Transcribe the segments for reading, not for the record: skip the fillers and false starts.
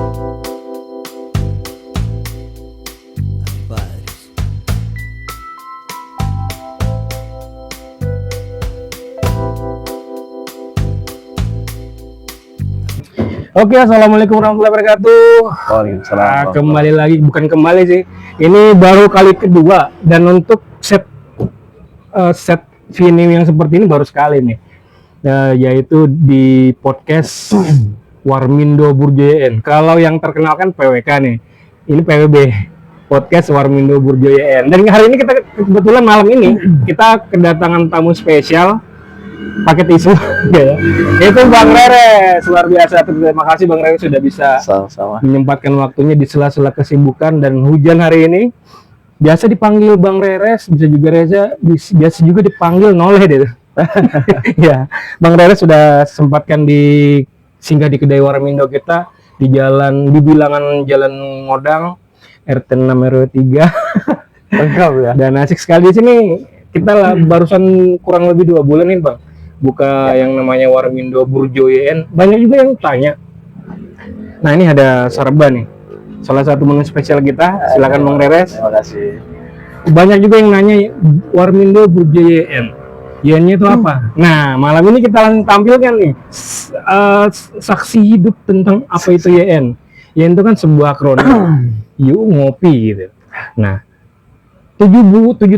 Oke, assalamualaikum warahmatullahi wabarakatuh. Waalaikumsalam. Kembali lagi, bukan kembali sih. Ini baru kali kedua dan untuk set venue yang seperti ini baru sekali nih. Yaitu di podcast Warmindo Burjo YN. Kalau yang terkenal kan PWK nih. Ini PWB. Podcast Warmindo Burjo YN. Dan hari ini kita kebetulan malam ini kita kedatangan tamu spesial pakai tisu ya. Itu Bang Reres, luar biasa. Terima kasih Bang Reres sudah bisa Sama-sama. menyempatkan waktunya di sela-sela kesibukan dan hujan hari ini. Biasa dipanggil Bang Reres, bisa juga Reza, biasa juga dipanggil Noleh deh. Ya, Bang Reres sudah sempatkan singgah di kedai Warmindo kita di bilangan Jalan Ngodang RT 6 RW 3. Lengkap ya. Dan asik sekali di sini. Kita barusan kurang lebih 2 bulan nih Bang buka yang namanya Warmindo Burjo YN. Banyak juga yang tanya. Nah ini ada sarba nih, salah satu menu spesial kita. Silakan Bang Reres. Terima kasih. Banyak juga yang nanya Warmindo Burjo YN, YN-nya itu apa? Nah malam ini kita tampilkan nih saksi hidup tentang apa itu YN. YN itu kan sebuah akronim yuk ngopi gitu. Nah 7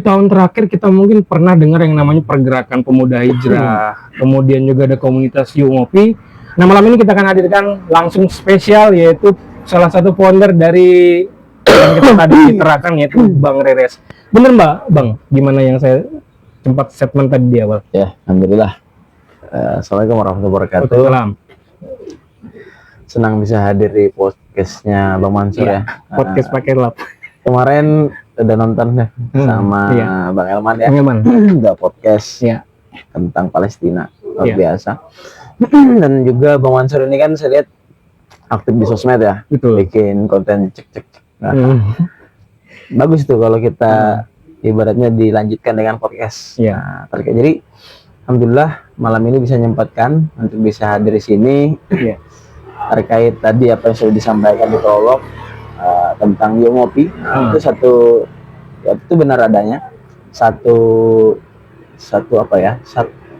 tahun terakhir kita mungkin pernah dengar yang namanya pergerakan pemuda hijrah, kemudian juga ada komunitas Yuk Ngopi. Nah malam ini kita akan hadirkan langsung spesial, yaitu salah satu founder dari yang kita tadi terakan, yaitu Bang Reres. Bener Mbak Bang, gimana yang saya sempat statement tadi di awal? Ya, alhamdulillah. Assalamualaikum warahmatullahi wabarakatuh. Waalaikumsalam. Senang bisa hadir di podcastnya Bang Mansur ya. Podcast pakai lap. Kemarin udah nonton deh sama Bang Elman ya. Bang Elman. Udah podcast tentang Palestina, luar biasa. Dan juga Bang Mansur ini kan saya lihat aktif di sosmed ya. Betul. Bikin konten cek. Bagus tuh kalau kita ibaratnya dilanjutkan dengan podcast. Nah, jadi alhamdulillah malam ini bisa nyempatkan untuk bisa hadir di sini terkait tadi apa yang sudah disampaikan di prolog tentang Yuk Ngopi. Itu itu benar adanya satu apa ya,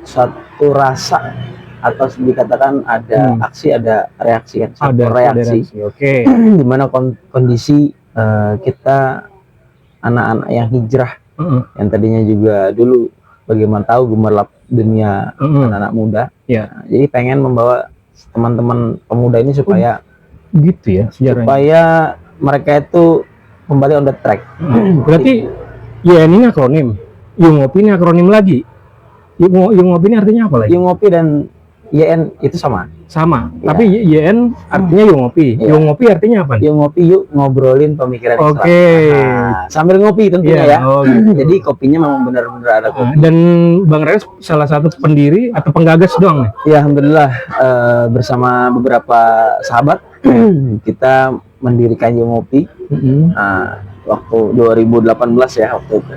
satu rasa atau dikatakan ada aksi, ada reaksi kan, satu reaksi. Oke. Dimana kondisi kita anak-anak yang hijrah yang tadinya juga dulu bagaimana tahu gemerlap dunia anak-anak muda. Nah, jadi pengen membawa teman-teman pemuda ini supaya gitu ya sejarahnya. Supaya mereka itu kembali on the track. Berarti YN ini akronim, Yuk Ngopi ini akronim lagi. Yuk Ngopi ini artinya apa lagi? Yuk Ngopi dan YN itu sama. Tapi YN artinya Yuk Ngopi. Yuk Ngopi artinya apa? Yuk Ngopi, yuk ngobrolin pemikiran Islam. Nah, sambil ngopi tentunya ya. Gitu. Jadi kopinya memang benar-benar ada kopi. Dan Bang Reres salah satu pendiri atau penggagas doang nih? Ya alhamdulillah bersama beberapa sahabat kita mendirikan Yuk Ngopi. Waktu 2018 ya, waktu itu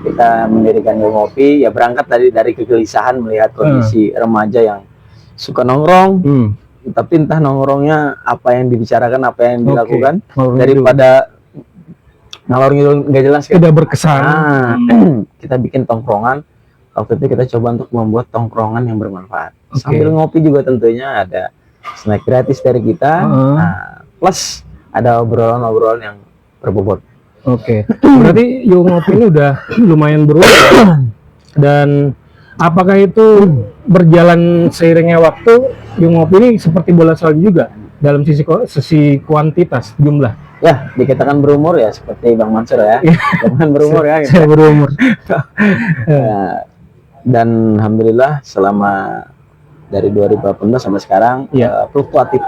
kita mendirikan Yuk Ngopi. Ya berangkat dari kegelisahan melihat kondisi remaja yang suka nongkrong, tapi entah nongkrongnya apa yang dibicarakan, apa yang dilakukan, daripada ngalor ngidul nggak jelas kan? Tidak berkesan. Kita bikin tongkrongan. Waktu itu kita coba untuk membuat tongkrongan yang bermanfaat. Sambil ngopi juga tentunya ada snack gratis dari kita. Plus ada obrolan-obrolan yang berbobot. Berarti Yuk Ngopi ini udah lumayan berubah. Dan apakah itu berjalan seiringnya waktu, Yuk Ngopi ini seperti bola salju juga dalam sisi kuantitas jumlah? Ya, dikatakan berumur ya seperti Bang Mansur ya. Jangan berumur ya. Saya berumur. Dan alhamdulillah selama dari 2018 sampai sekarang fluktuatif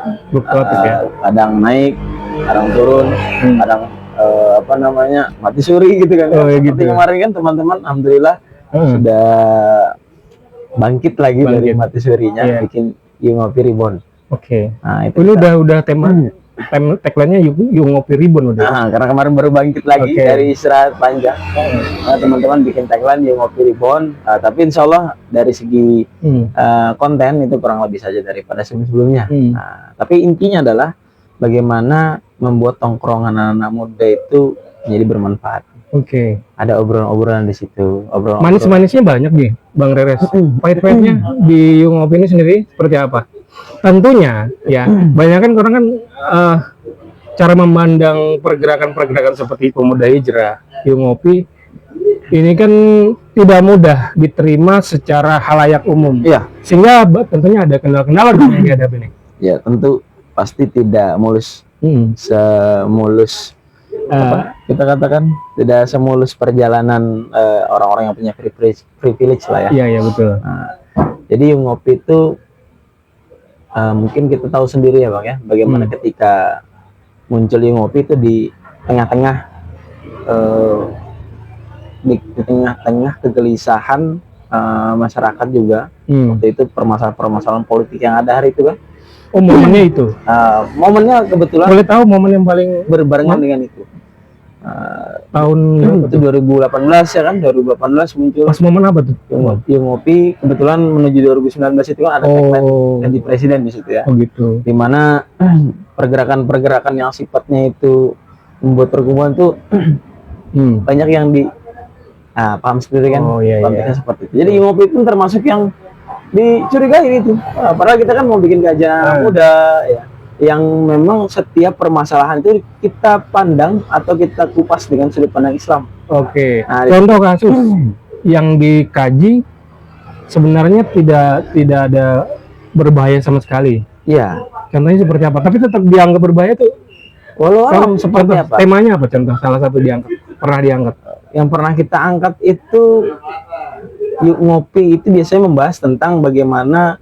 ya. Kadang naik, kadang turun, kadang mati suri gitu kan. Seperti kemarin kan teman-teman alhamdulillah sudah bangkit lagi dari mati surinya, bikin Yuk Ngopi Reborn. Nah, itu ini udah tagline-nya Yuk Ngopi Reborn udah. Karena kemarin baru bangkit lagi dari istirahat panjang. Teman-teman bikin tagline Yuk Ngopi Reborn. Tapi insya Allah dari segi konten itu kurang lebih saja daripada sebelumnya. Tapi intinya adalah bagaimana membuat tongkrongan anak-anak muda itu menjadi bermanfaat. Oke. Ada obrolan-obrolan di situ, obrolan Manis-manisnya banyak nih, Bang Reres. Pahit-pahitnya di Yung Ngopi ini sendiri seperti apa? Tentunya ya, banyak kan orang kan cara memandang pergerakan-pergerakan seperti pemuda hijrah, Yung Ngopi ini kan tidak mudah diterima secara halayak umum. Iya. Sehingga tentunya ada kendala-kendala dong yang dihadapi nih. Ya, tentu pasti tidak mulus semulus apa kita katakan, tidak semulus perjalanan orang-orang yang punya privilege lah ya. Iya, iya betul. Nah, jadi Yung Ngopi itu mungkin kita tahu sendiri ya Bang ya, bagaimana ketika muncul Yung Ngopi itu di tengah-tengah di tengah-tengah kegelisahan masyarakat juga. Waktu itu permasalahan politik yang ada hari itu kan. Oh, momennya itu. Momennya kebetulan. Boleh tahu momen yang paling berbarengan dengan itu. Tahun itu 2018 ya kan, 2018 muncul. Pas momen apa tuh? Yung Ngopi kebetulan menuju 2019 itu kan ada tagline ganti presiden di situ ya. Oh gitu. Dimana pergerakan-pergerakan yang sifatnya itu membuat perkumpulan tuh banyak yang paham sendiri kan. Konteksnya seperti itu. Jadi Yung Ngopi itu termasuk yang dicurigai itu. Padahal kita kan mau bikin kajian muda ya, yang memang setiap permasalahan itu kita pandang atau kita kupas dengan sudut pandang Islam. Oke. Nah, contoh kasus yang dikaji sebenarnya tidak ada berbahaya sama sekali. Iya. Contohnya seperti apa? Tapi tetap dianggap berbahaya tuh. Walau seperti apa? Temanya apa? Contoh salah satu pernah diangkat. Yang pernah kita angkat itu Yung Ngopi itu biasanya membahas tentang bagaimana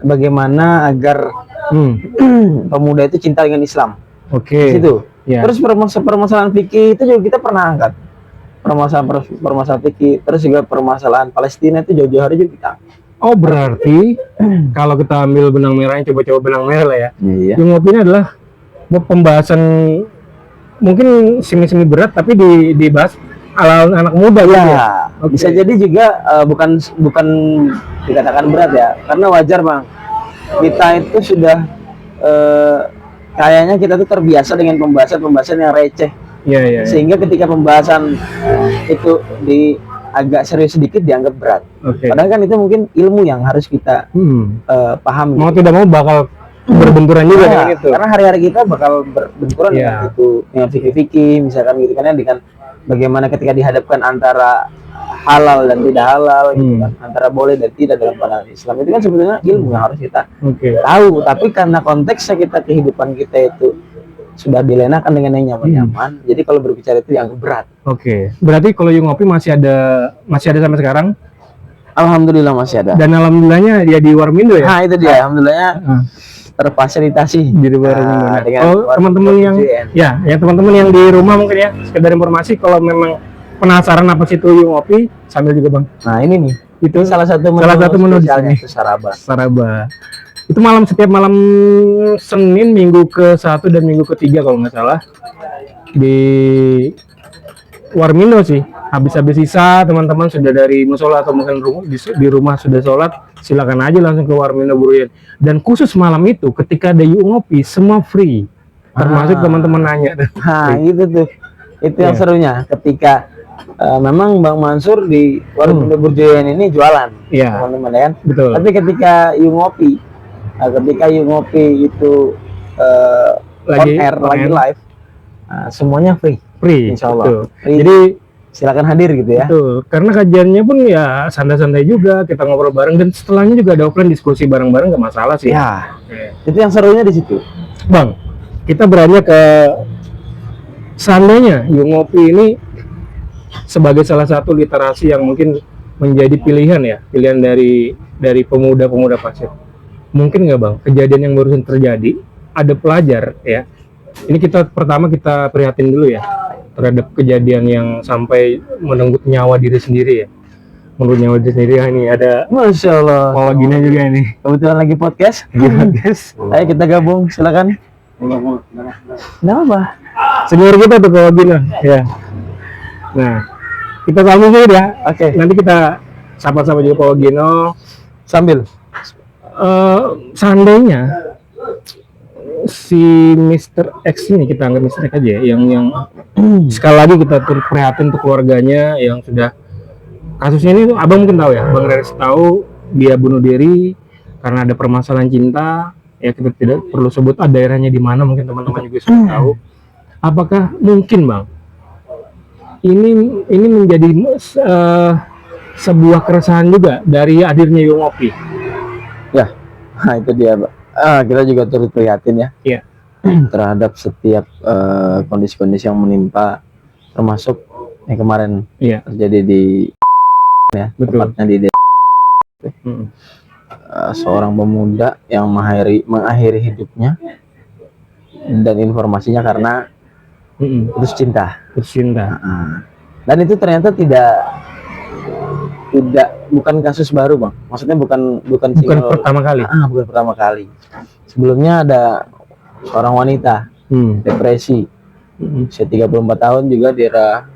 bagaimana agar pemuda itu cinta dengan Islam. Oke. Situ. Ya. Terus permasalahan fikih itu juga kita pernah angkat. Permasalahan fikih, terus juga permasalahan Palestina itu jauh-jauh hari juga kita. Oh, berarti kalau kita ambil benang merahnya, coba-coba benang merah lah ya. Iya. Yung Ngopi ini adalah pembahasan mungkin semi-semi berat tapi dibahas ala anak muda ya. Okay. Bisa jadi juga bukan dikatakan berat ya, karena wajar Bang. Kita itu sudah kayaknya kita tuh terbiasa dengan pembahasan yang receh. Iya. Sehingga ketika pembahasan itu agak serius sedikit dianggap berat. Padahal kan itu mungkin ilmu yang harus kita pahami. Mau tidak mau bakal berbenturan juga dengan itu. Karena hari-hari kita bakal berbenturan dengan itu, dengan fikih-fikih misalkan gitu kan, dengan bagaimana ketika dihadapkan antara halal dan tidak halal gitu kan, antara boleh dan tidak dalam pandangan Islam, itu kan sebetulnya ilmu yang harus kita tahu. Tapi karena konteksnya kehidupan kita itu sudah dilenakan dengan yang nyaman-nyaman, jadi kalau berbicara itu dianggap berat. Berarti kalau Yung Ngopi masih ada sampai sekarang? Alhamdulillah masih ada. Dan alhamdulillahnya dia di Warmindo ya? Nah itu dia, alhamdulillahnya terfasilitasi jadi teman-teman yang teman-teman yang di rumah mungkin ya, sekedar informasi kalau memang penasaran apa sih itu Yung Ngopi, sambil juga Bang. Nah ini nih, itu salah satu menu di sini. Saraba. Itu setiap malam Senin, minggu ke-1 dan minggu ke-3 kalau nggak salah di Warmindo sih. Habis sisa teman-teman sudah dari musola atau mungkin di rumah sudah sholat, silakan aja langsung ke Warmindo Buruyan. Dan khusus malam itu ketika ada Yung Ngopi semua free, termasuk teman-teman nanya. Gitu tuh, itu yang serunya ketika memang Bang Mansur di Warmindo Buruyan ini jualan, teman-teman ya. Betul. Tapi ketika Yung Ngopi itu lagi live, semuanya free, insya Allah. Jadi silakan hadir gitu ya. Betul. Karena kajiannya pun ya santai-santai juga, kita ngobrol bareng, dan setelahnya juga ada offline diskusi bareng-bareng, nggak masalah sih. Ya. Itu yang serunya di situ. Bang, kita beranjak ke seandainya Yung Ngopi ini sebagai salah satu literasi yang mungkin menjadi pilihan dari pemuda-pemuda pasir. Mungkin nggak Bang, kejadian yang barusan terjadi, ada pelajar ya. Ini pertama kita prihatin dulu ya terhadap kejadian yang sampai menenggut nyawa diri sendiri ya. Menurut nyawa diri sendiri ini ada, Masya Allah, Pak Wagina juga ini. Kebetulan lagi podcast. Ayo kita gabung, silakan. Kenapa? Senior kita tuh Pak Wagina. Ya. Nah, kita sambung saja ya. Oke. Nanti kita sapa-sapa juga Pak Wagino sambil seandainya si Mr. X ini, kita anggap Mr. X aja ya, yang sekali lagi kita turut prihatin untuk keluarganya yang sudah, kasusnya ini abang mungkin tahu ya, Bang Reres tahu dia bunuh diri karena ada permasalahan cinta ya, kita tidak perlu sebut daerahnya di mana, mungkin teman-teman juga sudah tahu. Apakah mungkin Bang ini menjadi sebuah keresahan juga dari hadirnya Yung Opi? Ya, nah itu dia, Pak. Kita juga turut prihatin ya, Iya. terhadap setiap kondisi-kondisi yang menimpa, termasuk yang kemarin Iya. terjadi di ya, Betul. tepatnya di seorang pemuda yang mengakhiri hidupnya dan informasinya karena putus cinta. Dan itu ternyata bukan kasus baru, Bang. Maksudnya bukan pertama kali. Bukan pertama kali. Sebelumnya ada seorang wanita depresi, usia 34 tahun juga di daerah.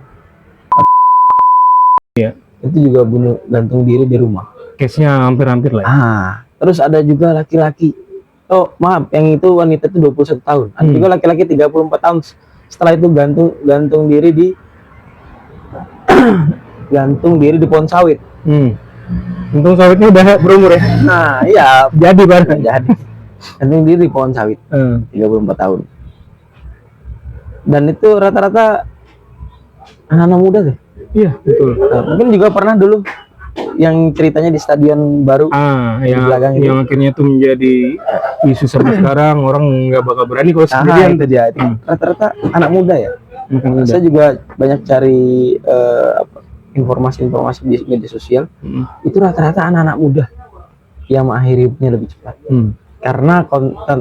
Iya. Itu juga gantung diri di rumah. Case-nya hampir-hampir lah. Terus ada juga laki-laki. Oh, maaf, yang itu wanita itu 21 tahun. Ada juga laki-laki 34 tahun. Setelah itu gantung diri di pohon sawit. Untung sawitnya udah berumur ya. Nah, iya, Jadi bareng. jadi gantung diri di pohon sawit. 34 tahun. Dan itu rata-rata anak-anak muda deh. Iya, betul. Mungkin juga pernah dulu yang ceritanya di Stadion Baru. Yang akhirnya itu menjadi isu sampai sekarang, orang nggak bakal berani kalau sendirian. Itu dia. Rata-rata anak muda ya. Saya juga banyak cari informasi-informasi di media sosial. Itu rata-rata anak-anak muda yang mengakhiri hidupnya lebih cepat.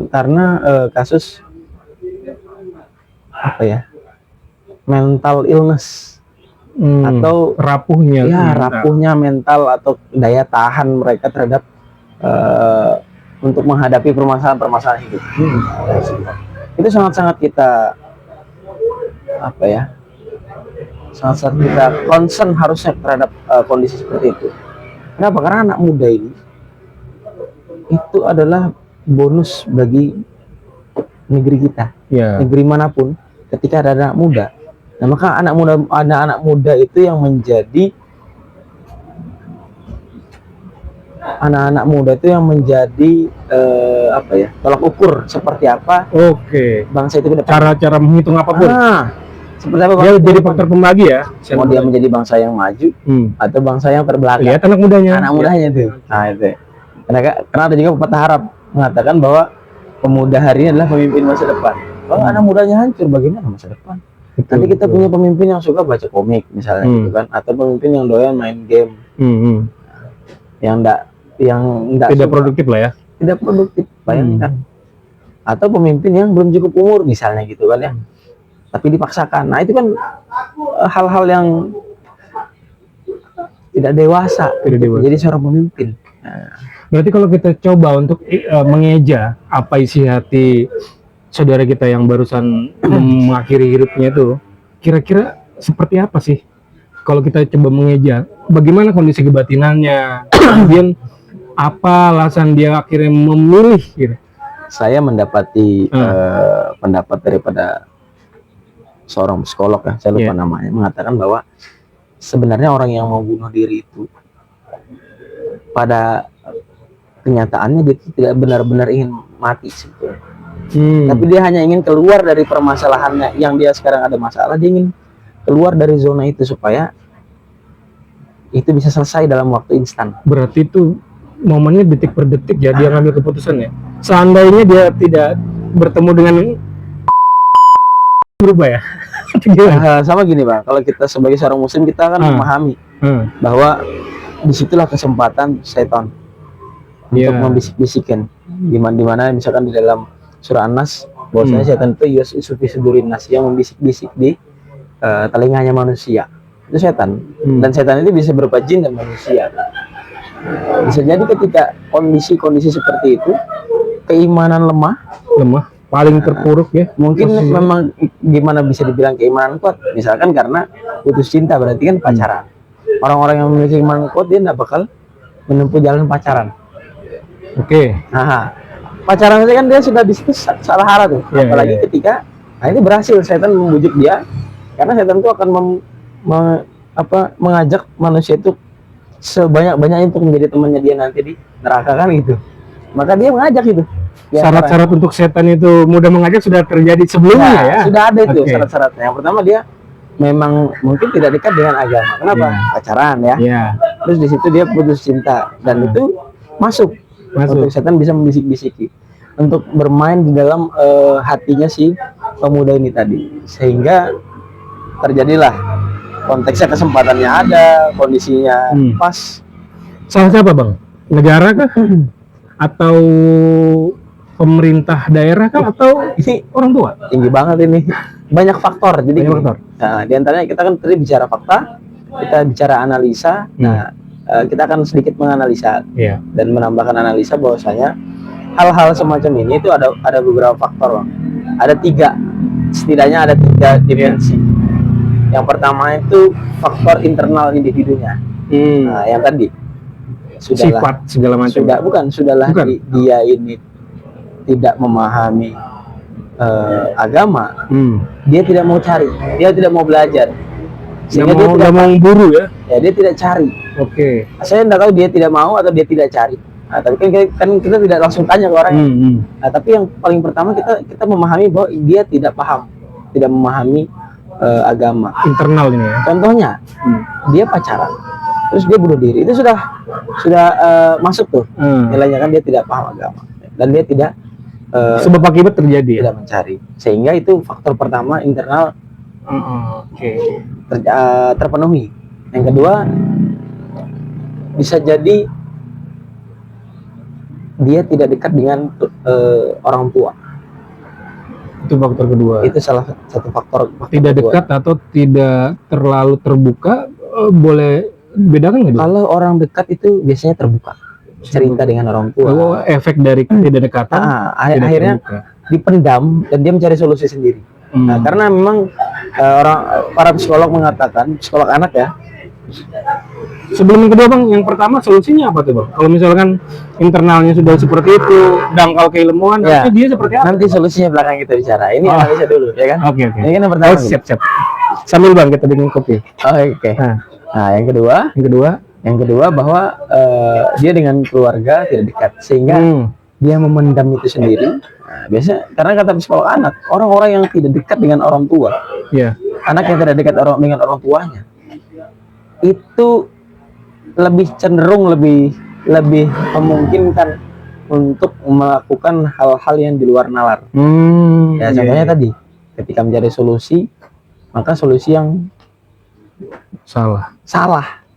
Karena kasus apa ya, mental illness atau rapuhnya mental atau daya tahan mereka terhadap untuk menghadapi permasalahan hidup. Itu sangat-sangat kita sangat-sangat kita concern harusnya terhadap kondisi seperti itu. Kenapa? Karena anak muda ini itu adalah bonus bagi negeri kita, negeri manapun. Ketika ada anak muda, nah maka anak-anak muda itu yang menjadi tolak ukur seperti apa bangsa itu ke depan. Cara menghitung apapun. Seperti apa dia jadi faktor pembagi ya. Mau dia menjadi bangsa yang maju atau bangsa yang terbelakang. Lihat anak mudanya itu. Nah itu. Karena ada juga pepatah Arab mengatakan bahwa pemuda hari ini adalah pemimpin masa depan. Kalau anak mudanya hancur, bagaimana masa depan? Nanti kita punya pemimpin yang suka baca komik misalnya gitu kan, atau pemimpin yang doyan main game, yang tidak produktif lah ya. Tidak produktif, bayangkan. Atau pemimpin yang belum cukup umur misalnya gitu kan ya, tapi dipaksakan. Nah itu kan hal-hal yang tidak dewasa. Jadi seorang pemimpin. Berarti kalau kita coba untuk mengeja apa isi hati saudara kita yang barusan mengakhiri hidupnya itu, kira-kira seperti apa sih? Kalau kita coba mengeja, bagaimana kondisi kebatinannya? Kemudian apa alasan dia akhirnya memilih gitu? Saya mendapati pendapat daripada seorang psikolog ya, saya lupa namanya, mengatakan bahwa sebenarnya orang yang mau bunuh diri itu pada kenyataannya dia tidak benar-benar ingin mati sebetulnya. Tapi dia hanya ingin keluar dari permasalahannya yang dia sekarang ada masalah. Dia ingin keluar dari zona itu supaya itu bisa selesai dalam waktu instan. Berarti itu momennya detik per detik ya dia ngambil keputusan ya. Seandainya dia tidak bertemu dengan berubah ya. Sama gini Bang, kalau kita sebagai seorang muslim kita kan memahami bahwa disitulah kesempatan setan untuk membisik-bisikin, dimana misalkan di dalam surah An-Nas bahwasanya setan itu yusufi sudurin nas, yang membisik-bisik di telinganya manusia. Itu setan. Dan setan itu bisa berupa jin dan manusia. Bisa jadi ketika kondisi seperti itu, keimanan lemah paling terpuruk ya. Mungkin memang gimana bisa dibilang keimanan kuat? Misalkan karena putus cinta, berarti kan pacaran. Orang-orang yang memiliki keimanan kuat dia tidak bakal menempuh jalan pacaran. Oke. Nah, pacaran itu kan dia sudah di situ salah arah tuh. Iya, Apalagi iya. ketika nah ini berhasil setan membujuk dia, karena setan itu akan mengajak manusia itu sebanyak-banyaknya untuk menjadi temannya dia nanti di neraka kan gitu. Maka dia mengajak itu. Di antara- Syarat-syarat untuk setan itu mudah mengajak sudah terjadi sebelumnya Nah, ya. sudah ada itu Oke. syarat-syaratnya. Yang pertama dia memang mungkin tidak dekat dengan agama. Kenapa? Iya. Pacaran ya. Iya. Terus di situ dia putus cinta dan itu masuk. Masuk. Untuk setan bisa membisik-bisiki untuk bermain di dalam hatinya si pemuda ini tadi, sehingga terjadilah konteksnya kesempatannya ada, kondisinya pas. Salah siapa bang? Negara kah? Atau pemerintah daerah kah? Atau Ini orang tua? tinggi banget ini, banyak faktor. Jadi Banyak gini, faktor. nah, diantaranya kita kan tadi bicara fakta, kita bicara analisa. Nah, kita akan sedikit menganalisa Iya. dan menambahkan analisa bahwasanya hal-hal semacam ini itu ada beberapa faktor, Bang. Ada 3, setidaknya ada 3 dimensi. Yang pertama itu faktor internal individunya. Nah, yang tadi sudahlah, Sifat segala macam. sudahlah Bukan. dia ini tidak memahami agama, dia tidak mau cari, dia tidak mau belajar, sehingga dia tidak mau buru ya. dia tidak cari. Oke. Saya tidak tahu dia tidak mau atau dia tidak cari. Nah, tapi kan kita tidak langsung tanya ke orang. Nah, tapi yang paling pertama kita memahami bahwa dia tidak paham, tidak memahami agama. Internal ini ya. Contohnya, dia pacaran, terus dia bunuh diri. Itu sudah masuk tuh nilainya, kan dia tidak paham agama dan dia tidak Sebab akibat terjadi ya. tidak mencari. Sehingga itu faktor pertama internal Oke. terpenuhi. Yang kedua, bisa jadi dia tidak dekat dengan orang tua. Itu faktor kedua. Itu salah satu faktor Tidak kedua. dekat atau tidak terlalu terbuka, boleh bedakan nggak? Kalau orang dekat itu biasanya terbuka, cerita dengan orang tua. Oh, efek dari tidak dekatan. tidak Akhirnya terbuka. dipendam dan dia mencari solusi sendiri. Nah, karena memang para psikolog mengatakan, psikolog anak ya. Sebelum yang kedua bang, yang pertama solusinya apa tuh bang? Kalau misalkan internalnya sudah seperti itu, dangkal keilmuan, Ya. nanti dia seperti apa? Nanti solusinya belakang kita bicara. Ini Oh. analisa dulu, ya kan? Oke oke. Ini kan yang pertama. Oh, siap siap. Sambil bang kita bikin kopi. Oke. Nah, yang kedua bahwa dia dengan keluarga tidak dekat, sehingga dia memendam itu sendiri. Nah, biasanya karena kata psikolog anak, orang-orang yang tidak dekat dengan orang tua, Iya. anak yang tidak dekat dengan orang tuanya, itu lebih cenderung lebih memungkinkan untuk melakukan hal-hal yang di luar nalar. Ya, contohnya tadi, ketika mencari solusi, maka solusi yang salah.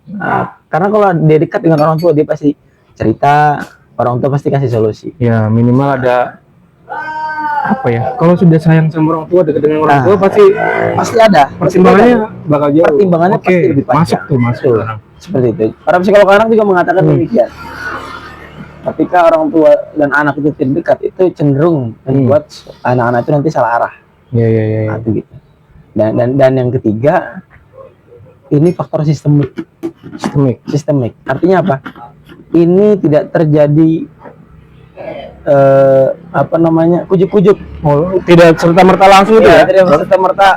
Nah, karena kalau dia dekat dengan orang tua, dia pasti cerita, orang tua pasti kasih solusi. Ya minimal ada apa ya? Kalau sudah sayang sama orang tua, dekat dengan orang tua pasti ada pertimbangannya bakal jauh. Pertimbangannya Oke, pasti lebih panjang. masuk tuh masuk. Betul. Seperti itu. Para psikolog anak juga mengatakan demikian. Ketika orang tua dan anak itu tidak dekat, itu cenderung membuat anak-anak itu nanti salah arah. Iya. Nah, itu gitu. Dan yang ketiga, ini faktor sistemik. Artinya apa? Ini tidak terjadi kujuk-kujuk. Oh, tidak serta merta langsung itu ya? Tidak serta merta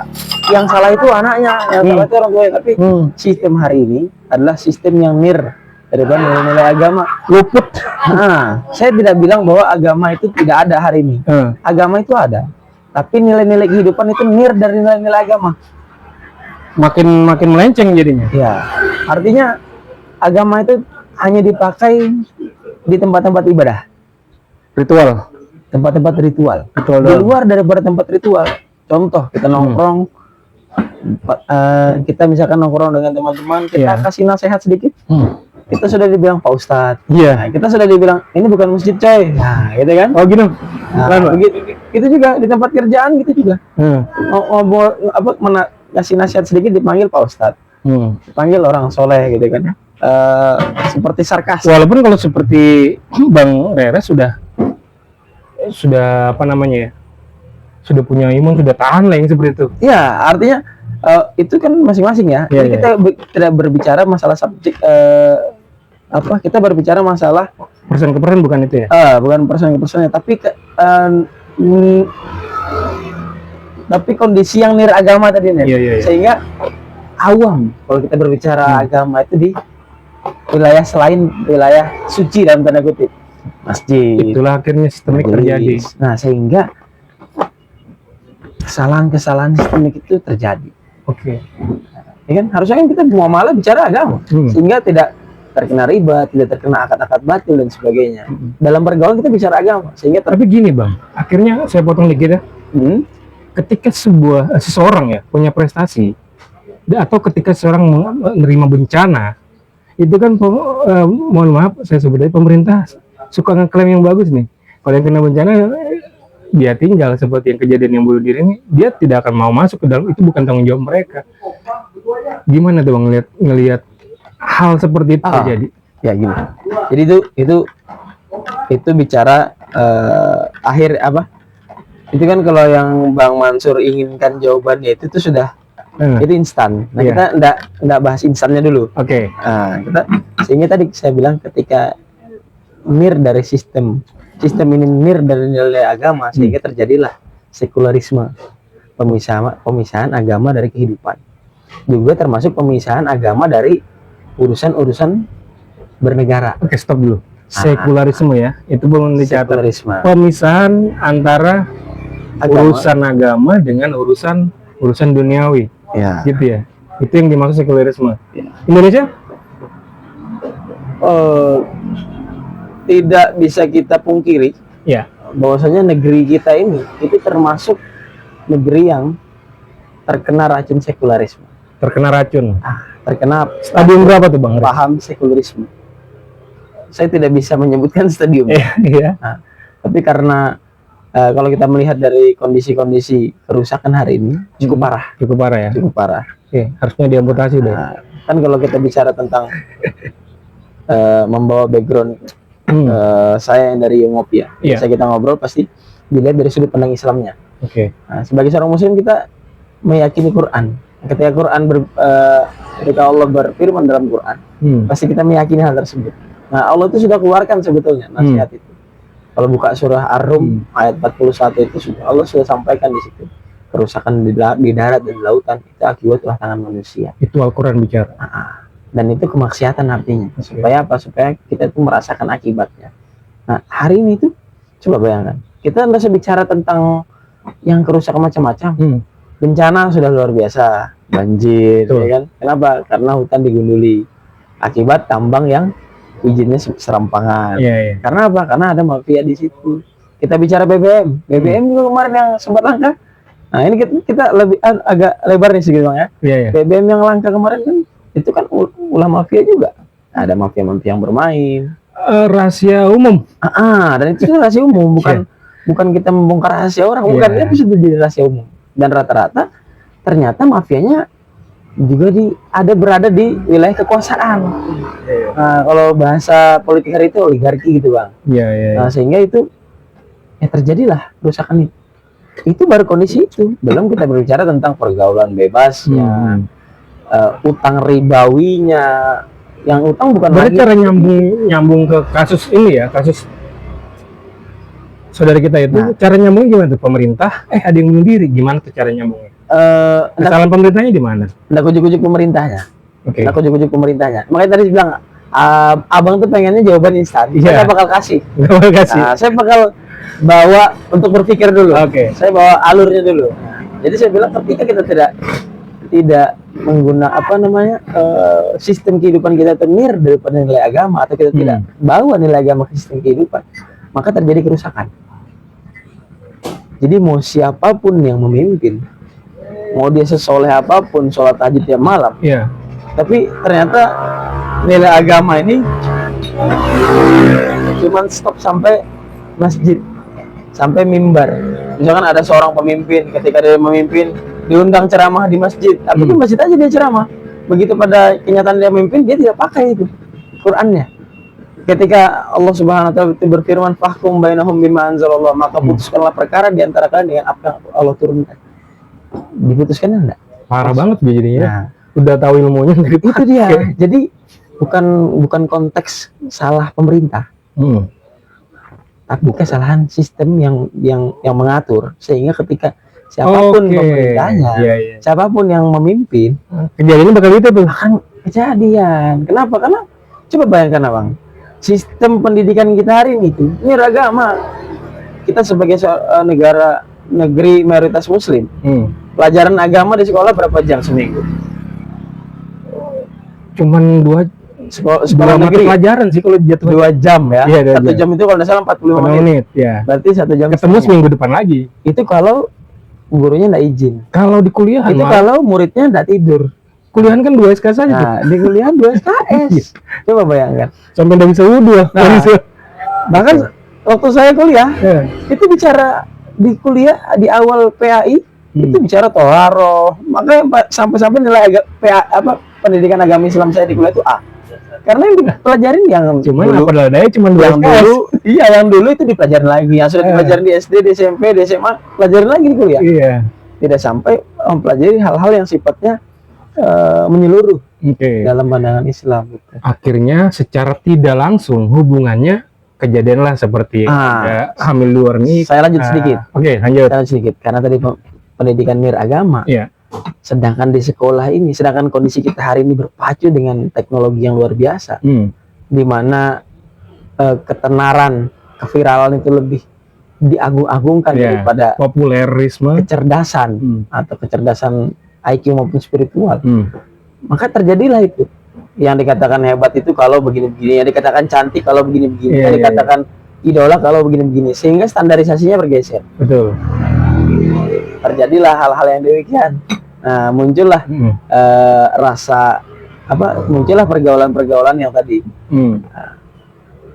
yang salah itu anaknya, yang salah itu orang tuanya. Tapi sistem hari ini adalah sistem yang daripada nilai-nilai agama luput. Nah, saya tidak bilang bahwa agama itu tidak ada hari ini. Agama itu ada, tapi nilai-nilai kehidupan itu dari nilai-nilai agama. Makin melenceng jadinya. Ya, artinya agama itu hanya dipakai di tempat-tempat ibadah, Ritual. tempat-tempat ritual. Betul. Di luar daripada tempat ritual, contoh kita nongkrong, kita misalkan nongkrong dengan teman-teman, kita kasih nasihat sedikit, kita sudah dibilang Pak Ustadz. Iya. Kita sudah dibilang ini bukan masjid coy. Nah, gitu kan? Oh gitu. Nah, gitu juga di tempat kerjaan gitu juga. Kasih nasihat sedikit dipanggil Pak Ustadz, dipanggil orang soleh gitu kan? Seperti sarkas. Walaupun kalau seperti Bang Rere sudah apa namanya ya? Sudah punya imun, sudah tahan lah yang seperti itu. Ya, artinya itu kan masing-masing ya. Jadi kita tidak berbicara masalah subjek kita berbicara masalah Persen ke persen bukan itu ya? bukan persen ke persennya, tapi kondisi yang niragama tadi nih. Iya. Sehingga awam kalau kita berbicara agama itu di wilayah selain wilayah suci dalam tanda kutip, masjid. Itulah akhirnya sistemik terjadi. Nah, sehingga kesalahan-kesalahan sistemik itu terjadi. Oke. Ya kan, harusnya kan kita muamalah bicara agama, sehingga tidak terkena riba, tidak terkena akad-akad batil dan sebagainya. Dalam pergaulan kita bicara agama, sehingga Tapi gini bang, akhirnya saya potong dikit ya. Ketika seseorang ya punya prestasi, atau ketika seseorang menerima bencana, itu kan mohon maaf saya sebut aja, pemerintah suka ngeklaim yang bagus nih. Kalau yang kena bencana dia tinggal, seperti yang kejadian yang bunuh diri ini, dia tidak akan mau masuk ke dalam, itu bukan tanggung jawab mereka. Gimana tuh bang ngelihat hal seperti itu terjadi? Ya gini. Jadi itu bicara akhir apa? Itu kan kalau yang Bang Mansur inginkan jawabannya itu sudah itu instan. Nah, kita enggak bahas instannya dulu. Oke. Nah, sehingga tadi saya bilang ketika dari sistem ini dari nilai agama, sehingga terjadilah sekularisme, pemisahan agama dari kehidupan. Juga termasuk pemisahan agama dari urusan bernegara. Oke, stop dulu. Sekularisme ya, itu belum dicatat. Pemisahan antara urusan agama dengan urusan duniawi. Ya. Gitu ya. Itu yang dimaksud sekularisme. Ya. Indonesia? Tidak bisa kita pungkiri. Ya. Bahwasanya negeri kita ini itu termasuk negeri yang terkena racun sekularisme. Terkena racun. Terkena stadium berapa tuh bang? Paham sekularisme. Saya tidak bisa menyebutkan stadium. Iya. Nah, tapi karena kalau kita melihat dari kondisi kerusakan hari ini cukup parah. Cukup parah ya. Cukup parah. Oke, harusnya diamputasi deh. Kan kalau kita bicara tentang membawa background saya yang dari Yongopia, biasa kita ngobrol pasti dilihat dari sudut pandang Islamnya. Oke. Nah, sebagai seorang Muslim kita meyakini Quran. Ketika ketika Allah berfirman dalam Quran, pasti kita meyakini hal tersebut. Nah, Allah itu sudah keluarkan sebetulnya nasihat itu. Kalau buka surah Ar-Rum ayat 41 itu Allah sudah sampaikan di situ. Kerusakan di darat dan di lautan itu akibat ulah tangan manusia. Itu Al-Quran bicara. Dan itu kemaksiatan artinya. Supaya apa? Supaya kita itu merasakan akibatnya. Nah, hari ini tuh coba bayangkan. Kita nggak usah bicara tentang yang kerusakan macam-macam. Bencana sudah luar biasa, banjir, ya kan? Kenapa? Karena hutan digunduli akibat tambang yang izinnya serampangan. Karena apa? Karena ada mafia di situ. Kita bicara BBM juga kemarin yang sempat langka. Nah, ini kita lebih agak lebar nih sedikit bang ya. BBM yang langka kemarin kan itu kan ulah mafia juga. Ada mafia-mafia yang bermain. Rahasia umum. Dan itu rahasia umum, bukan kita membongkar rahasia orang, bukan itu sudah jadi rahasia umum. Dan rata-rata ternyata mafianya juga berada di wilayah kekuasaan. Nah, kalau bahasa politik hari itu oligarki gitu bang. Nah, sehingga itu terjadilah kerusakan itu. Itu baru kondisi itu. Belum kita berbicara tentang pergaulan bebasnya, utang ribawinya. Yang utang bukan berarti cara nyambung ke kasus ini ya, kasus saudara kita itu. Cara nyambungnya gimana tuh? Pemerintah ada yang bunuh diri, gimana tuh cara nyambungnya? Kesalahan pemerintahnya di mana? Nggak ujuk-ujuk pemerintahnya. Nggak ujuk-ujuk pemerintahnya. Makanya tadi bilang abang tuh pengennya jawaban instan. Saya bakal kasih. Saya bakal bawa untuk berpikir dulu. Saya bawa alurnya dulu. Jadi saya bilang ketika kita tidak menggunakan sistem kehidupan kita ternir daripada nilai agama, atau kita tidak bawa nilai agama ke sistem kehidupan, maka terjadi kerusakan. Jadi mau siapapun yang memimpin, mau dia sesoleh apapun, sholat tahajud tiap malam, tapi ternyata nilai agama ini cuman stop sampai masjid, sampai mimbar. Misalkan ada seorang pemimpin, ketika dia memimpin diundang ceramah di masjid, tapi di masjid aja dia ceramah. Begitu pada kenyataan dia memimpin, dia tidak pakai itu Qurannya. Ketika Allah Subhanahu wa taala berfirman, "Fahkum bainahum bima anzalallah," maka putuskanlah perkara di antara kalian dengan apa yang Allah turunkan. Diputuskan enggak? Parah banget jadinya. Udah tahu ilmunya dari itu dia. Jadi bukan konteks salah pemerintah, tapi kesalahan sistem yang mengatur, sehingga ketika siapapun pemerintahnya, siapapun yang memimpin, kejadiannya bakal itu tuh. akan kejadian. Kenapa? Karena coba bayangkan abang, sistem pendidikan kita hari ini tuh agama. Kita sebagai negeri mayoritas muslim, pelajaran agama di sekolah berapa jam seminggu? Cuman sekolah negeri pelajaran sih kalau jatuh 2 jam ya. Iya, 1 jam itu kalau nggak salah 45 menit. Ya. Berarti 1 jam ketemu seminggu depan lagi. Itu kalau gurunya nggak izin. Kalau di kuliah itu kalau muridnya nggak tidur. Kuliahan kan 2 SKS saja. Nah, di kuliah 2 SKS. Coba bayangkan. Sampai nggak bisa wudhu. Bahkan waktu saya kuliah, itu bicara di kuliah di awal PAI itu bicara toharoh. Makanya sampai nilai pendidikan agama Islam saya di kuliah itu A. Karena yang dipelajarin yang cuman apa daya cuma 2 yang dulu, yang dulu itu dipelajarin lagi, yang sudah dipelajarin di SD, di SMP, di SMA, pelajarin lagi di kuliah. Iya. Tidak sampai mempelajari hal-hal yang sifatnya menyeluruh dalam pandangan Islam. Gitu. Akhirnya secara tidak langsung hubungannya kejadianlah seperti hamil luar nikah. Saya lanjut sedikit. Oke, lanjut. Saya lanjut sedikit karena tadi pendidikan niragama. Iya. Sedangkan di sekolah ini, sedangkan kondisi kita hari ini berpacu dengan teknologi yang luar biasa, di mana ketenaran, keviralan itu lebih diagung-agungkan daripada populerisme, kecerdasan atau kecerdasan IQ maupun spiritual. Maka terjadilah itu. Yang dikatakan hebat itu kalau begini-begini, yang dikatakan cantik kalau begini-begini, yang dikatakan idola kalau begini-begini, sehingga standarisasinya bergeser. Betul. Terjadilah hal-hal yang demikian. Nah, muncullah muncullah pergaulan-pergaulan yang tadi.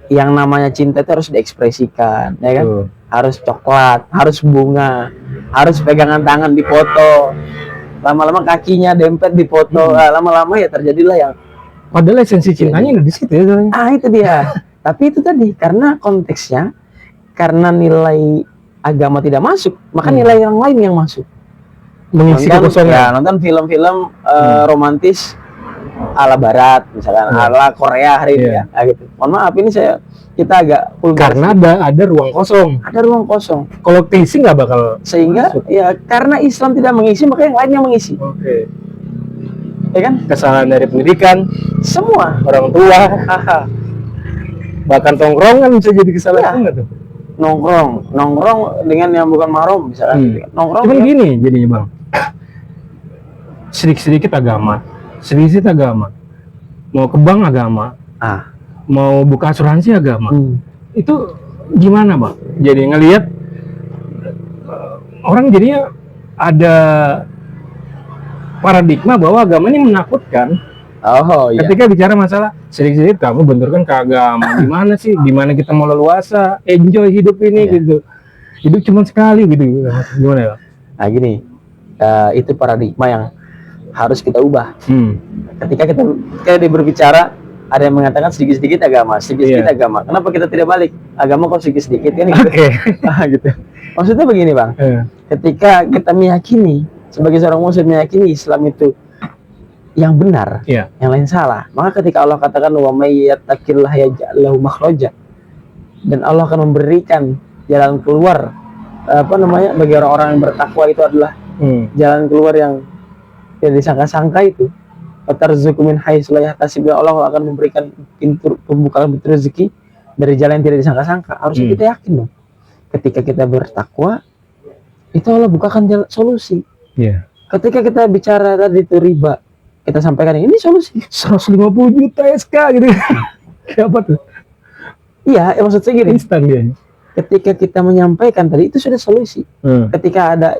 Yang namanya cinta itu harus diekspresikan, ya kan? Harus coklat, harus bunga, harus pegangan tangan dipoto. Lama-lama kakinya dempet dipoto, lama-lama ya terjadilah yang padahal esensi cintanya udah di situ ya. Itu dia. Tapi itu tadi karena konteksnya, karena nilai agama tidak masuk, maka nilai yang lain yang masuk. Mengisi kekosongan. Nonton film-film romantis ala barat, misalkan ala Korea hari ini ya, gitu. Mohon maaf ini kita agak karena ada ruang kosong. Ada ruang kosong. Kalau keisi nggak bakal sehingga masuk. Ya karena Islam tidak mengisi, maka yang lain yang mengisi. Ya kan? Kesalahan dari pendidikan, semua orang tua, bahkan tongkrongan bisa jadi kesalahan nggak tuh? Nongkrong dengan yang bukan mahram misalkan. Nongkrong cuman gini jadinya bang, sedikit agama, mau ke bank agama, mau buka asuransi agama, itu gimana bang? Jadi ngelihat orang jadinya ada paradigma bahwa agama ini menakutkan. Ketika bicara masalah sedikit kamu benturkan ke agama, gimana sih? Gimana kita mau leluasa, enjoy hidup ini gitu? Hidup cuma sekali gitu. Gimana ya? Nah gini, itu paradigma yang harus kita ubah. Ketika kita berbicara, ada yang mengatakan sedikit-sedikit agama, sedikit-sedikit agama. Kenapa kita tidak balik? Agama kok sedikit-sedikit kan? Gitu. Maksudnya begini bang, ketika kita meyakini sebagai seorang muslim meyakini Islam itu yang benar, yang lain salah. Maka ketika Allah katakan wa may yattaqillah yaj'al lahu makhraja, dan Allah akan memberikan jalan keluar bagi orang-orang yang bertakwa, itu adalah jalan keluar yang tidak disangka-sangka itu. Watarzuqu min haitsu la yahtasib, Allah akan memberikan pembukaan pintu rezeki dari jalan yang tidak disangka-sangka. Harusnya kita yakin dong. Ketika kita bertakwa, itu Allah bukakan jalan solusi. Ketika kita bicara tadi itu riba, kita sampaikan ini solusi 150 juta SK gitu. Siapa tuh? Iya, maksud saya gini. Instan dia. Ketika kita menyampaikan tadi itu sudah solusi. Ketika ada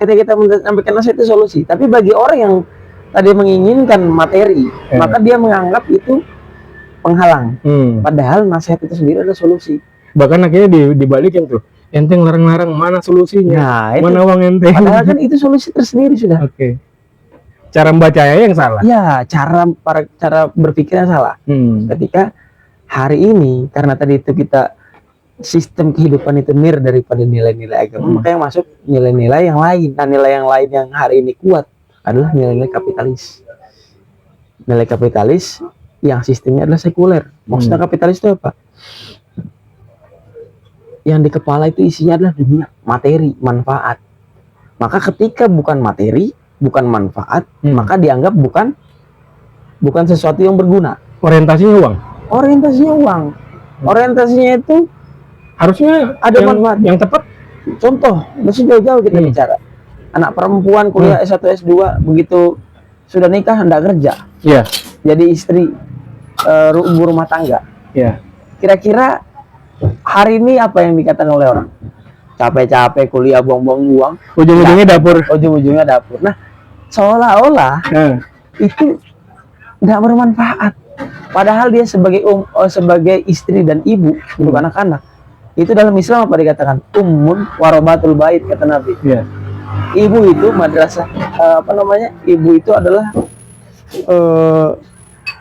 ketika kita menyampaikan nasihat itu solusi. Tapi bagi orang yang tadi menginginkan materi, maka dia menganggap itu penghalang. Padahal nasihat itu sendiri adalah solusi. Bahkan akhirnya dibalikin tuh. Enteng larang-larang, mana solusinya? Mana uang enteng? Padahal kan itu solusi tersendiri sudah. Cara membacanya yang salah. Ya, cara berpikirnya salah. Ketika hari ini, karena tadi itu kita sistem kehidupan itu daripada nilai-nilai agama, maka yang masuk nilai-nilai yang lain. Nah, nilai yang lain yang hari ini kuat adalah nilai-nilai kapitalis. Nilai kapitalis yang sistemnya adalah sekuler. Maksudnya kapitalis itu apa? Yang di kepala itu isinya adalah dunia, materi, manfaat. Maka ketika bukan materi, bukan manfaat, maka dianggap bukan sesuatu yang berguna. Orientasinya uang. Orientasinya uang. Orientasinya itu Harusnya ada manfaat. yang tepat. Contoh, masih jauh-jauh kita bicara. Anak perempuan kuliah S1, S2, begitu sudah nikah hendak kerja. Iya. Jadi istri ibu rumah tangga. Iya. Kira-kira hari ini apa yang dikatakan oleh orang? Capek-capek kuliah, buang-buang uang. Ujung-ujungnya dapur. Ujung-ujungnya dapur. Nah, seolah-olah itu nggak bermanfaat. Padahal dia sebagai istri dan ibu untuk anak-anak. Itu dalam Islam apa dikatakan? Ummun warobatul bait, kata Nabi. Iya. Ibu itu madrasah, Ibu itu adalah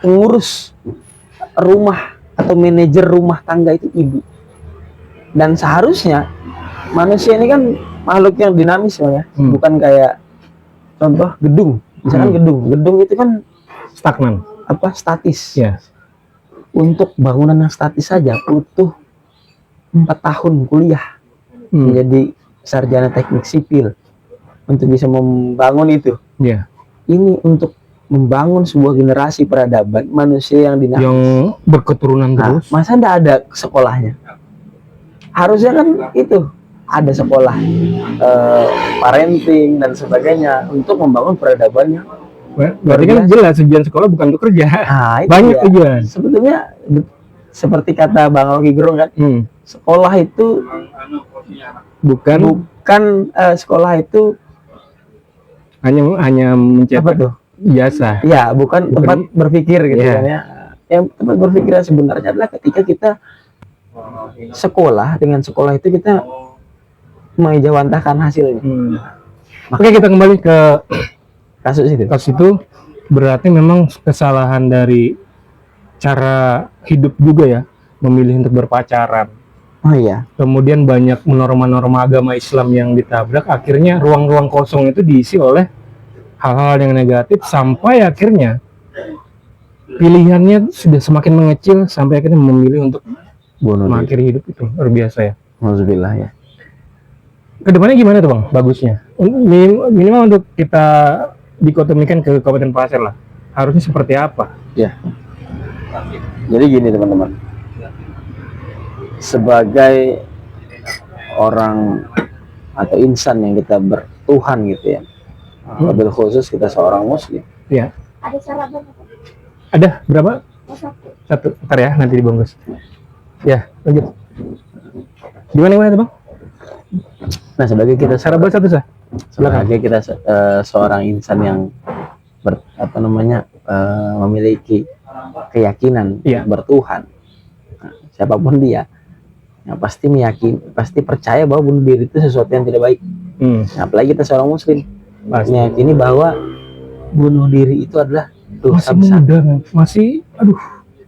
pengurus rumah atau manajer rumah tangga, itu ibu. Dan seharusnya manusia ini kan makhluk yang dinamis ya, bukan kayak contoh gedung. Misalkan gedung itu kan Stagnan. statis. Iya. Untuk bangunan yang statis saja butuh 4 tahun kuliah menjadi sarjana teknik sipil untuk bisa membangun itu. Iya. Ini untuk membangun sebuah generasi peradaban manusia yang dinamis, Yang berketurunan terus. masa enggak ada sekolahnya? Harusnya kan itu ada sekolah parenting dan sebagainya untuk membangun peradabannya. Berarti kan jelas tujuan sekolah bukan untuk kerja. Itu Banyak dia. tujuan. Sebetulnya seperti kata Bang Rocky Gerung kan, sekolah itu bukan sekolah itu hanya apa mencetak tuh? jasa. Ya, bukan tempat berpikir gitu Iya. kan ya. Yang tempat berpikir sebenarnya adalah ketika kita sekolah, dengan sekolah itu kita mengejawantahkan hasilnya. Oke, kita kembali ke Kasus itu. kasus itu. Berarti memang kesalahan dari cara hidup juga ya, memilih untuk berpacaran. Oh iya. Kemudian banyak norma-norma agama Islam yang ditabrak, akhirnya ruang-ruang kosong itu diisi oleh hal-hal yang negatif, sampai akhirnya pilihannya sudah semakin mengecil sampai akhirnya memilih untuk Bunuh diri. mengakhiri hidup. Itu luar biasa ya. Alhamdulillah ya. Kedepannya gimana tuh Bang bagusnya? Minimal untuk kita dikotomikan ke Kabupaten Pasir lah, harusnya seperti apa? Ya. Jadi gini teman-teman, sebagai orang atau insan yang kita bertuhan gitu ya, wabil khusus kita seorang muslim. Ya. Ada sarapan apa? Ada berapa? Satu. Ntar ya, nanti dibungkus. Ya, lanjut. Gimana tuh Bang? Nah, sebagai kita Sarapan satu sah. sebagai kita seorang insan yang memiliki keyakinan bertuhan, nah, siapapun dia, yang pasti percaya bahwa bunuh diri itu sesuatu yang tidak baik. Nah, apalagi kita seorang muslim meyakini bahwa bunuh diri itu adalah dosa besar. Masih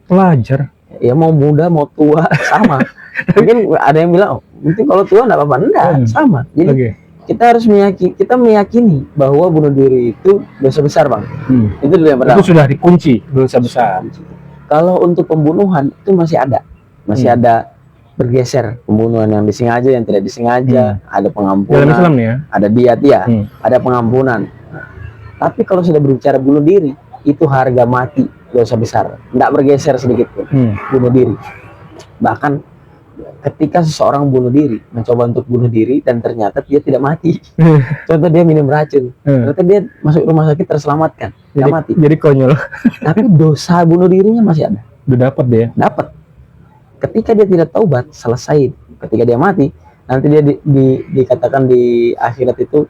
pelajar. Ya mau muda mau tua sama. Mungkin ada yang bilang, mungkin kalau tua nggak apa-apa, enggak, sama. Jadi kita harus meyakini bahwa bunuh diri itu dosa besar, Bang. Itu dulu yang pertama. Itu sudah dikunci dosa besar. Kalau untuk pembunuhan itu masih ada bergeser, pembunuhan yang disengaja, yang tidak disengaja, ada pengampunan. Dalam Islam nih ya. Ada diat ya, ada pengampunan. Nah, tapi kalau sudah berbicara bunuh diri, itu harga mati, dosa besar. Tidak bergeser sedikit pun. Bunuh diri. Bahkan ketika seseorang bunuh diri, mencoba untuk bunuh diri dan ternyata dia tidak mati. Contoh dia minum racun, ternyata dia masuk rumah sakit terselamatkan, tidak mati. Jadi konyol. Tapi dosa bunuh dirinya masih ada. Udah dapat deh. Dapat. Ketika dia tidak taubat, selesai. Ketika dia mati, nanti dia dikatakan di akhirat itu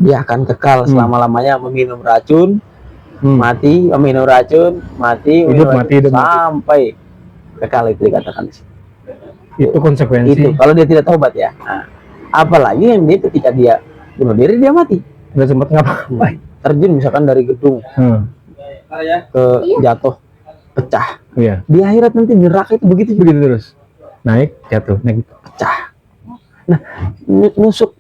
dia akan kekal selama-lamanya meminum racun, mati, meminum racun, mati, hidup mati, sampai kekal, itu dikatakan. Itu konsekuensi. Itu kalau dia tidak taubat ya. Nah, apalagi yang dia ketika dia bunuh diri dia mati. Nggak sempat ngapain. Terjun misalkan dari gedung ke jatuh, pecah. Iya. Di akhirat nanti neraka itu begitu terus. Naik, jatuh, naik, pecah. Nah, nusuk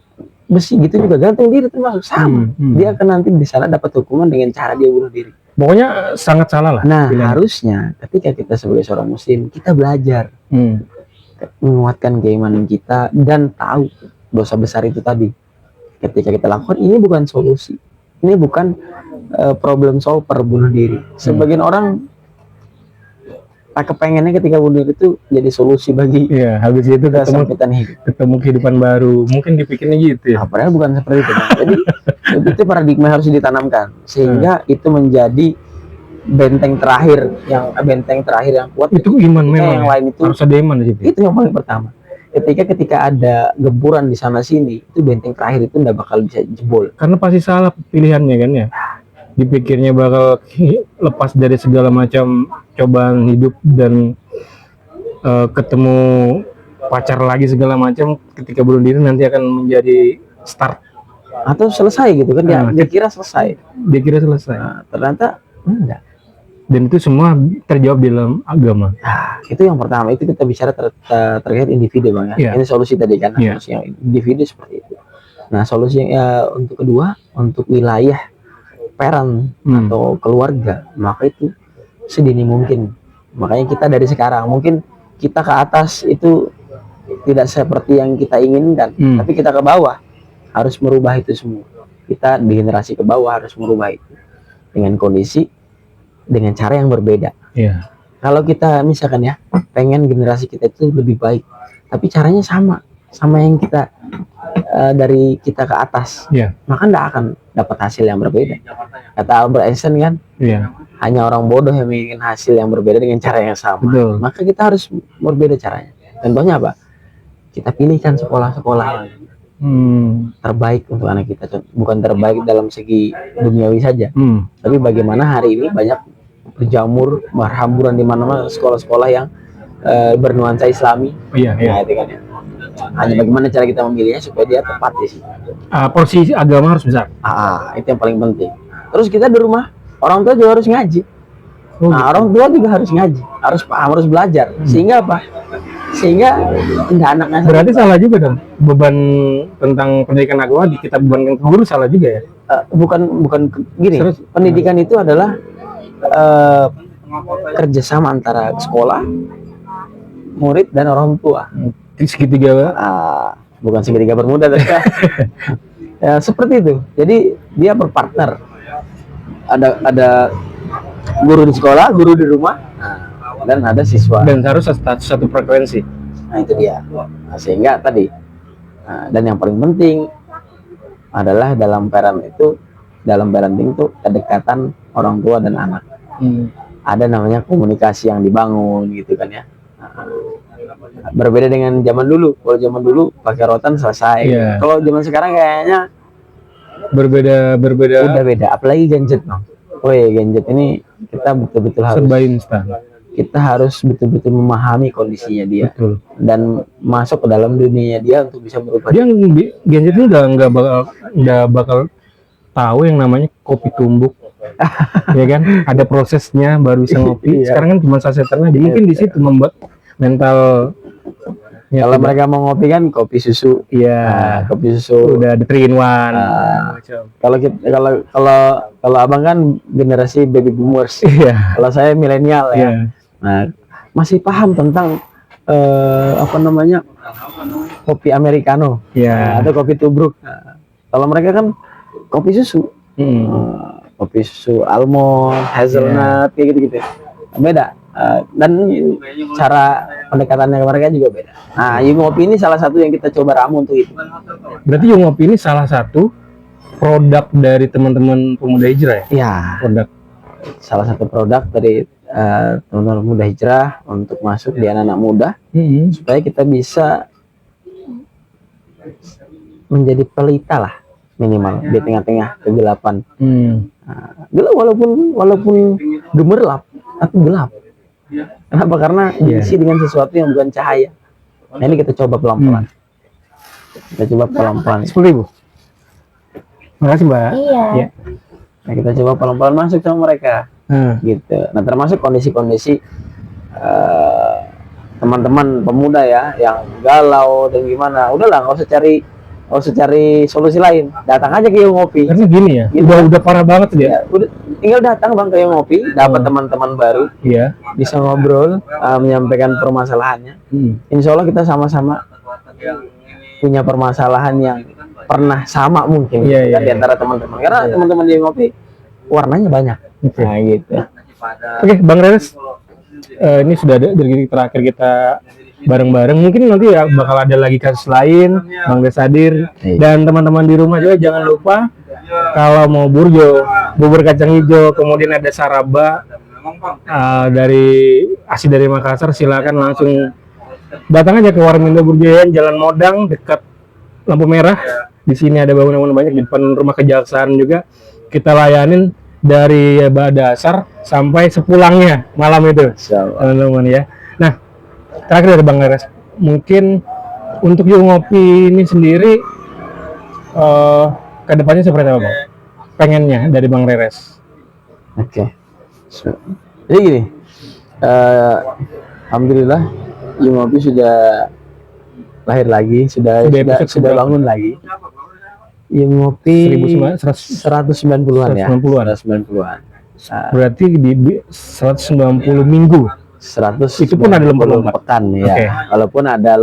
besi gitu juga gantung diri termasuk sama. Dia akan nanti di sana dapat hukuman dengan cara dia bunuh diri. Pokoknya sangat salah lah. Nah, pilihan. harusnya ketika kita sebagai seorang muslim, kita belajar menguatkan keimanan kita dan tahu dosa besar itu tadi. Ketika kita lakukan, ini bukan solusi. Ini bukan problem solver bunuh diri. Sebagian orang tak kepengennya ketika bunuh diri itu jadi solusi bagi Iya, habis itu kesempitan hidup. ketemu kehidupan baru. Mungkin dipikirnya gitu ya. Nah, padahal bukan seperti itu, Bang. Jadi itu paradigma yang harus ditanamkan sehingga itu menjadi benteng terakhir yang kuat. Itu iman Ketika memang. yang Ya. lain itu Harus ada iman di situ. itu yang paling pertama. Ketika ada gempuran di sana sini, itu benteng terakhir itu nggak bakal bisa jebol. Karena pasti salah pilihannya kan ya. Dipikirnya bakal lepas dari segala macam cobaan hidup dan ketemu pacar lagi segala macam, ketika bunuh diri nanti akan menjadi start. Atau selesai gitu kan, dia kira selesai. Dia kira selesai. Nah, ternyata enggak. Dan itu semua terjawab di dalam agama. Nah, itu yang pertama. Itu kita bicara terkait individu, Bang, ya. Iya. Ini solusi tadi kan, Iya. solusi yang individu seperti itu. Nah, solusi yang untuk kedua, untuk wilayah parent atau keluarga, maka itu sedini mungkin. Makanya kita dari sekarang, mungkin kita ke atas itu tidak seperti yang kita inginkan, tapi kita ke bawah harus merubah itu semua. Kita di generasi ke bawah harus merubah itu dengan kondisi, dengan cara yang berbeda. Iya. Kalau kita misalkan ya pengen generasi kita itu lebih baik, tapi caranya sama yang kita dari kita ke atas, Iya. maka nggak akan dapat hasil yang berbeda. Kata Albert Einstein kan, Iya. hanya orang bodoh yang menginginkan hasil yang berbeda dengan cara yang sama. Betul. Maka kita harus berbeda caranya. Contohnya apa? Kita pilihkan sekolah-sekolah yang terbaik untuk anak kita. Bukan terbaik dalam segi duniawi saja, tapi bagaimana hari ini banyak berjamur berhamburan di mana-mana sekolah-sekolah yang bernuansa Islami. Iya. Nah, itu kan ya. Hanya bagaimana cara kita memilihnya supaya dia tepat di situ. Porsi agama harus besar. Itu yang paling penting. Terus kita di rumah, orang tua juga harus ngaji. Orang tua juga harus ngaji, harus paham, harus belajar. Sehingga apa? Sehingga tidak anaknya. Berarti salah juga dong. Beban tentang pendidikan agama kita bebankan ke guru, salah juga ya. Bukan gini. Pendidikan itu adalah kerjasama antara sekolah, murid dan orang tua. Segitiga. Bukan segitiga bermuda tapi ya, seperti itu. Jadi dia berpartner. Ada guru di sekolah, guru di rumah, dan ada siswa. Dan harus satu frekuensi. Nah, itu dia. Nah, sehingga tadi dan yang paling penting adalah dalam parenting itu kedekatan orang tua dan anak. Ada namanya komunikasi yang dibangun gitu kan ya. Berbeda dengan zaman dulu. Kalau zaman dulu pakai rotan selesai. Yeah. Kalau zaman sekarang kayaknya berbeda. Udah beda. Apalagi gadget, no. Gadget ini kita betul-betul harus serba instan. Kita harus betul-betul memahami kondisinya dia. Betul. Dan masuk ke dalam dunianya dia untuk bisa merubah. Dia gadget ini nggak bakal tahu yang namanya kopi tumbuk. Ya kan, ada prosesnya baru bisa ngopi. Sekarang kan cuma sasetan aja. Mungkin di situ membuat mental. Ya, kalau mereka mau ngopi kan kopi susu. Iya. Kopi susu udah di 3-in-1. Kalau abang kan generasi baby boomers. Iya. Kalau saya milenial ya. Iya. Nah, masih paham tentang kopi americano. Iya. Atau kopi tubruk. Kalau mereka kan kopi susu. Kopi susu almond, hazelnut, kayak gitu-gitu. Beda. Dan cara pendekatannya ke mereka juga beda. Nah, Ngopi ini salah satu yang kita coba ramu untuk itu. Berarti Ngopi ini salah satu produk dari teman-teman pemuda hijrah ya? Iya. Produk. Salah satu produk dari teman-teman pemuda hijrah untuk masuk di anak-anak muda, supaya kita bisa menjadi pelita lah minimal di tengah-tengah kegelapan. Gelap walaupun gemerlap, tapi gelap. Kenapa? Karena diisi dengan sesuatu yang bukan cahaya. Nah, ini kita coba pelan-pelan. Kita coba pelan-pelan. 10.000. Makasih Mbak. Iya. Ya. Nah, kita coba pelan-pelan masuk sama mereka. Gitu. Nah, termasuk kondisi-kondisi teman-teman pemuda ya yang galau dan gimana. Udahlah, nggak usah cari usah cari solusi lain, datang aja ke Yung Ngopi. Karena gini ya, Gitu. udah parah banget dia. Ya, udah tinggal datang bang ke Yung Ngopi, dapat teman-teman baru, Iya. bisa ngobrol, menyampaikan permasalahannya. Insya Allah kita sama-sama punya permasalahan yang pernah sama mungkin Iya, kan, iya, di antara teman-teman. Karena teman-teman di Yung Ngopi warnanya banyak. Oke. Nah gitu. Oke, Bang Reres, ini sudah ada dari terakhir kita bareng-bareng. Mungkin nanti ya bakal ada lagi kasus lain, Bang Des hadir. Iya. Dan teman-teman di rumah juga jangan lupa kalau mau burjo, bubur kacang hijau, kemudian ada saraba dari asli dari Makassar, silakan langsung datang aja ke Warmindo Burjoyen, Jalan Modang dekat lampu merah. Di sini ada bangunan banyak, di depan rumah kejaksaan juga. Kita layanin dari dasar sampai sepulangnya malam itu, teman-teman ya. Nah, terakhir dari Bang Reres, mungkin untuk Yung Ngopi ini sendiri kedepannya seperti apa Bang? Pengennya dari Bang Reres? Oke. Jadi gini, alhamdulillah Yung Ngopi sudah lahir lagi, sudah bangun lagi. Yung Ngopi 190-an ya. 190-an. Berarti di 190 minggu. 100 itu pun ada lompat-lompat pekan ya. Okay. Walaupun ada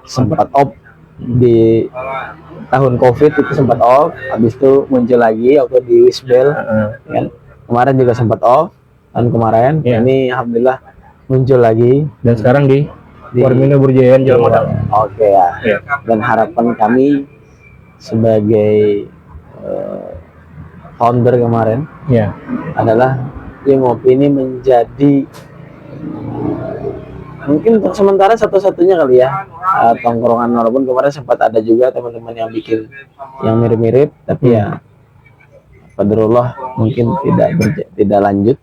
sempat off di tahun Covid itu sempat off, habis itu muncul lagi waktu di Wisbel. Kan? Kemarin juga sempat off, tahun kemarin. Ini alhamdulillah muncul lagi dan sekarang di Warmindo Burjoyen Jalan Modang. Oke ya. Dan harapan kami sebagai founder kemarin adalah Yung Ngopi ini menjadi mungkin untuk sementara satu-satunya kali ya tongkrongan, walaupun kemarin sempat ada juga teman-teman yang bikin yang mirip-mirip, tapi ya qadarullah mungkin tidak lanjut.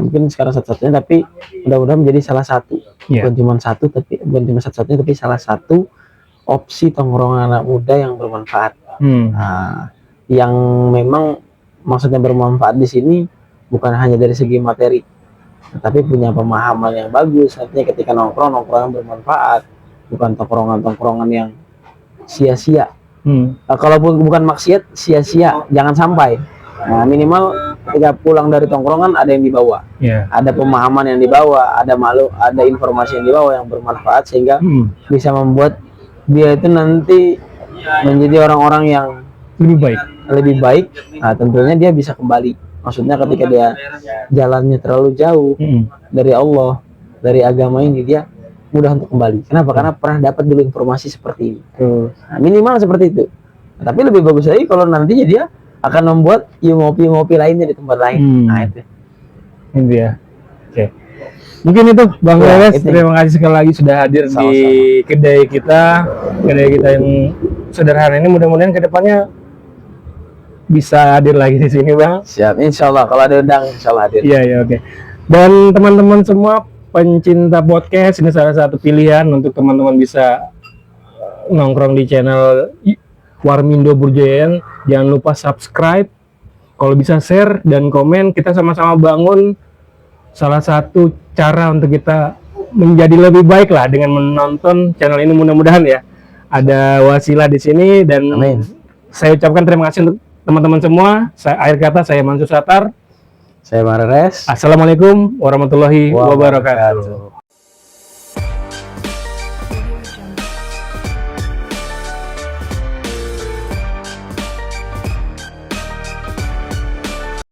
Mungkin sekarang satu-satunya, tapi mudah-mudahan menjadi salah satu, bukan cuma satu-satunya, tapi salah satu opsi tongkrongan anak muda yang bermanfaat. Yang memang maksudnya bermanfaat di sini bukan hanya dari segi materi, tapi punya pemahaman yang bagus. Artinya ketika nongkrong yang bermanfaat, bukan tongkrongan yang sia-sia. Kalaupun bukan maksiat, sia-sia jangan sampai. Nah, minimal ketika pulang dari tongkrongan ada yang dibawa, ada pemahaman yang dibawa, ada informasi yang dibawa yang bermanfaat, sehingga bisa membuat dia itu nanti menjadi orang-orang yang lebih baik. Nah, tentunya dia bisa kembali. Maksudnya ketika dia jalannya terlalu jauh dari Allah, dari agama ini, dia mudah untuk kembali. Kenapa? Karena pernah dapat dulu informasi seperti ini. Nah, minimal seperti itu. Nah, tapi lebih bagus lagi kalau nantinya dia akan membuat Yung Ngopi lainnya di tempat lain. Nah itu ya. Oke. Mungkin itu Bang Reres, terima kasih sekali lagi sudah hadir di kedai kita yang sederhana ini. Mudah-mudahan kedepannya bisa hadir lagi di sini Bang. Siap, insya Allah kalau ada undang insya Allah hadir. Iya, oke. Dan teman-teman semua pencinta podcast, ini salah satu pilihan untuk teman-teman bisa nongkrong di channel Warmindo Burjoyen. Jangan lupa subscribe, kalau bisa share dan komen. Kita sama-sama bangun salah satu cara untuk kita menjadi lebih baik lah dengan menonton channel ini. Mudah-mudahan ya ada wasilah di sini, dan saya ucapkan terima kasih untuk teman-teman semua. Akhir kata saya Mansur Satar. Saya Bang Reres. Assalamualaikum warahmatullahi wabarakatuh.